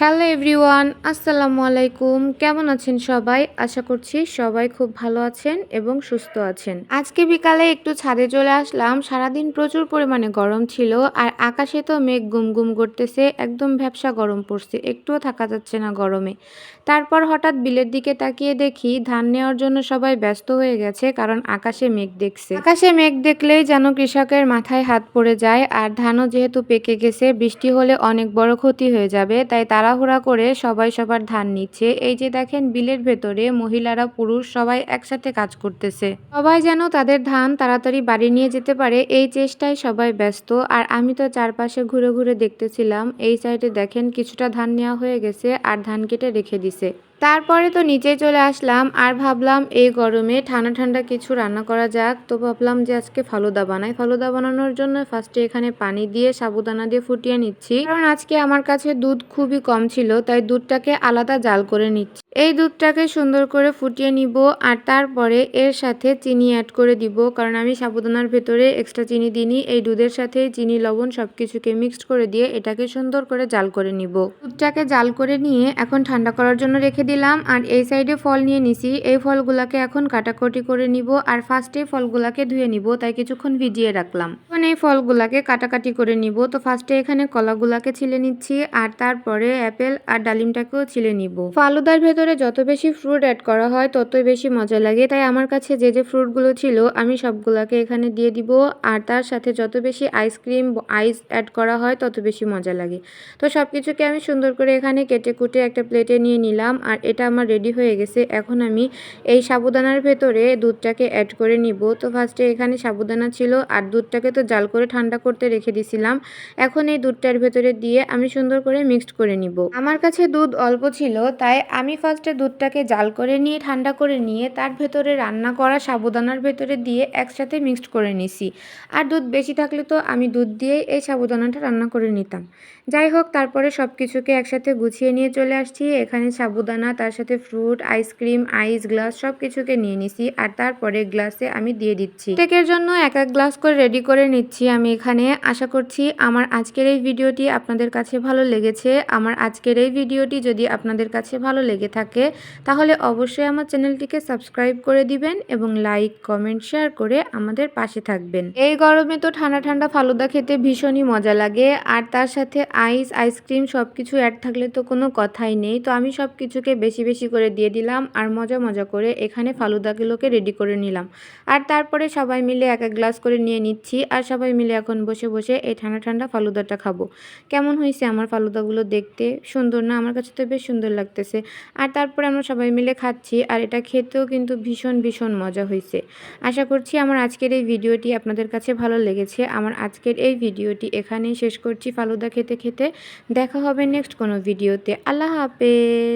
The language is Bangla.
হ্যালো এভরিওয়ান, আসসালামু আলাইকুম। কেমন আছেন সবাই? আশা করছি সবাই খুব ভালো আছেন এবং সুস্থ আছেন। আজকে বিকালে একটু ছাদে চলে আসলাম। সারাদিন প্রচুর পরিমাণে গরম ছিল আর আকাশে তো মেঘ গুম করতেছে, একদম ভ্যাপসা গরম পড়ছে, একটুও থাকা যাচ্ছে না গরমে। তারপর হঠাৎ বিলের দিকে তাকিয়ে দেখি ধান নেওয়ার জন্য সবাই ব্যস্ত হয়ে গেছে, কারণ আকাশে মেঘ দেখছে। আকাশে মেঘ দেখলেই যেন কৃষকের মাথায় হাত পড়ে যায়। আর ধানও যেহেতু পেকে গেছে, বৃষ্টি হলে অনেক বড় ক্ষতি হয়ে যাবে, তাই তাড়াহুড়া করে সবাই সবার ধান নিচ্ছে। এই যে দেখেন, বিলের ভেতরে মহিলারা পুরুষ সবাই একসাথে কাজ করতেছে। সবাই যেন তাদের ধান তাড়াতাড়ি বাড়ি নিয়ে যেতে পারে, এই চেষ্টায় সবাই ব্যস্ত। আর আমি তো চারপাশে ঘুরে ঘুরে দেখতেছিলাম। এই সাইডে দেখেন কিছুটা ধান নেওয়া হয়ে গেছে আর ধান কেটে রেখে দিছে। তারপরে তো নিচে চলে আসলাম আর ভাবলাম এই গরমে ঠান্ডা ঠান্ডা কিছু রান্না করা যাক। তো ভাবলাম যে আজকে ফালুদা বানাই। ফালুদা বানানোর জন্য ফার্স্টে এখানে পানি দিয়ে সাবুদানা দিয়ে ফুটিয়ে নিচ্ছি, কারণ আজকে আমার কাছে দুধ খুবই কম ছিল, তাই দুধটাকে আলাদা জাল করে নিচ্ছি। এই দুধটাকে সুন্দর করে ফুটিয়ে নিব আর তারপরে এর সাথে চিনি অ্যাড করে দিব, কারণ আমি সাবুদানার ভেতরে এক্সট্রা চিনি দিইনি। এই দুধের সাথে চিনি লবণ সবকিছুকে মিক্সড করে দিয়ে এটাকে সুন্দর করে জাল করে নিব। দুধটাকে জাল করে নিয়ে এখন ঠান্ডা করার জন্য রেখে দিলাম। আর এই সাইডে ফল নিয়ে নিছি, এই ফলগুলাকে এখন কাটাকুটি করে নিব। আর ফার্স্টে ফলগুলাকে ধুয়ে নিব, তাই কিছুক্ষণ ভিজিয়ে রাখলাম। এখন এই ফলগুলাকে কাটাকাটি করে নিব। তো ফার্স্টে এখানে কলাগুলাকে ছিলে নিচ্ছি আর তারপরে অ্যাপেল আর ডালিমটাকেও ছিলে নিব। ফালুদার ভেতরে যত বেশি ফ্রুট অ্যাড করা হয় ততই বেশি মজা লাগে, তাই আমার কাছে যে যে ফ্রুটগুলো ছিল আমি সবগুলাকে এখানে দিয়ে দিব। আর তার সাথে যত বেশি আইস অ্যাড করা হয় তত বেশি মজা লাগে। তো সব কিছুকে আমি সুন্দর করে এখানে কেটে কুটে একটা প্লেটে নিয়ে নিলাম আর এটা আমার রেডি হয়ে গেছে। এখন আমি এই সাবুদানার ভেতরে দুধটাকে অ্যাড করে নিব। তো ফার্স্টে এখানে সাবুদানা ছিল আর দুধটাকে তো জাল করে ঠান্ডা করতে রেখে দিছিলাম। এখন এই দুধটার ভেতরে দিয়ে আমি সুন্দর করে মিক্সড করে নিব। আমার কাছে দুধ অল্প ছিল, তাই আমি ফার্স্টে দুধটাকে জাল করে নিয়ে ঠান্ডা করে নিয়ে তার ভেতরে রান্না করা সাবুদানার ভেতরে দিয়ে একসাথে মিক্সড করে নিছি। আর দুধ বেশি থাকলে তো আমি দুধ দিয়ে এই সাবুদানাটা রান্না করে নিতাম। যাই হোক, তারপরে সব কিছুকে একসাথে গুছিয়ে নিয়ে চলে আসছি। এখানে সাবুদানা, তার সাথে ফ্রুট, আইসক্রিম, আইস গ্লাস সব কিছুকে নিয়ে নিছি আর তারপরে গ্লাসে আমি দিয়ে দিচ্ছি। কেকের জন্য এক এক গ্লাস করে রেডি করে নিচ্ছি আমি এখানে। আশা করছি আমার আজকের এই ভিডিওটি আপনাদের কাছে ভালো লেগেছে। আমার আজকের এই ভিডিওটি যদি আপনাদের কাছে ভালো লেগে থাকে তাহলে অবশ্যই আমার চ্যানেলটিকে সাবস্ক্রাইব করে দিবেন এবং লাইক, কমেন্ট, শেয়ার করে আমাদের পাশে থাকবেন। এই গরমে তো ঠান্ডা ঠান্ডা ফালুদা খেতে ভীষণই মজা লাগে। আর তার সাথে আইসক্রিম সব কিছু অ্যাড থাকলে তো কোনো কথাই নেই। তো আমি সব কিছুকে বেশি বেশি করে দিয়ে দিলাম আর মজা মজা করে এখানে ফালুদাগুলোকে রেডি করে নিলাম। আর তারপরে সবাই মিলে এক এক গ্লাস করে নিয়ে নিচ্ছি আর সবাই মিলে এখন বসে বসে এই ঠান্ডা ঠান্ডা ফালুদাটা খাবো। কেমন হয়েছে আমার ফালুদাগুলো দেখতে? সুন্দর না? আমার কাছে তো বেশ সুন্দর লাগতেছে। আর তারপরে আমরা সবাই মিলে খাচ্ছি আর এটা খেতেও কিন্তু ভীষণ ভীষণ মজা হয়েছে। আশা করছি আমার আজকের এই ভিডিওটি আপনাদের কাছে ভালো লেগেছে। আমার আজকের এই ভিডিওটি এখানেই শেষ করছি ফালুদা খেতে খেতে। দেখা হবে নেক্সট কোনো ভিডিওতে। আল্লাহ হাফেজ।